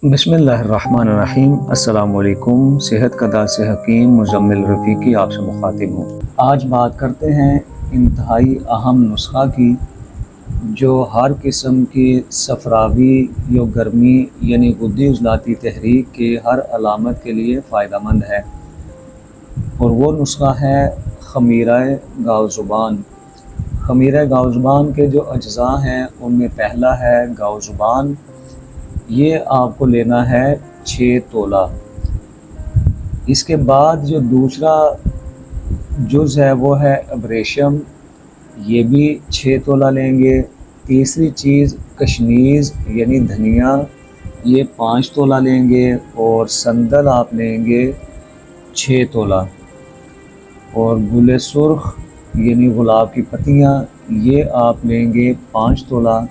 बिस्मिल्लाहिर्रहमानिर्रहीम। अस्सलाम वालेकुम। सेहत का दास से हकीम मुजम्मिल रफ़ीकी आपसे मुखातिब हूँ। आज बात करते हैं इंतहाई अहम नुस्खा की, जो हर किस्म की सफरावी या गर्मी यानी गुद्दी उजलाती तहरीक के हर अलामत के लिए फ़ायदेमंद है, और वो नुस्खा है खमीरा गाव ज़ुबान। खमीरा गाव ज़ुबान के जो अज्ज़ा हैं उनमें पहला है गाव ज़ुबान। ये आपको लेना है 6 तोला। इसके बाद जो दूसरा जुज़ है वो है अब्रेशम, ये भी 6 तोला लेंगे। तीसरी चीज़ कशनीज़ यानी धनिया, ये 5 तोला लेंगे। और संदल आप लेंगे 6 तोला। और गुले सुर्ख यानी गुलाब की पत्तियाँ, ये आप लेंगे 5 तोला।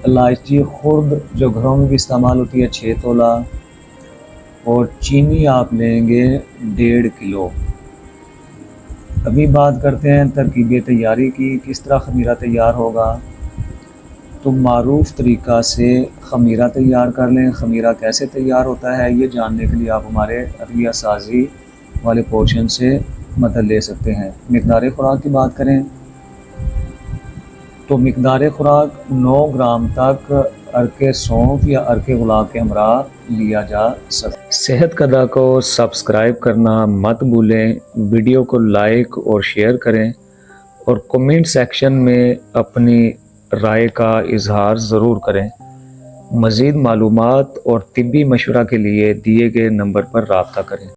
इलायची खुर्द जो घरों में भी इस्तेमाल होती है 6 तोला। और चीनी आप लेंगे 1.5 किलो। अभी बात करते हैं तरकीब तैयारी की, किस तरह खमीरा तैयार होगा। तो मारूफ़ तरीक़ा से खमीरा तैयार कर लें। खमीरा कैसे तैयार होता है ये जानने के लिए आप हमारे अदविया साज़ी वाले पोर्शन से मदद ले सकते हैं। मिक़दार खुराक की बात करें तो मिक़दार खुराक 9 ग्राम तक अर्के सौंफ या अर्के गुलाब के हमरा लिया जा सकता है। सेहत कदा को सब्सक्राइब करना मत भूलें, वीडियो को लाइक और शेयर करें, और कमेंट सेक्शन में अपनी राय का इजहार ज़रूर करें। मज़ीद मालूमात और तिब्बी मशवरा के लिए दिए गए नंबर पर राब्ता करें।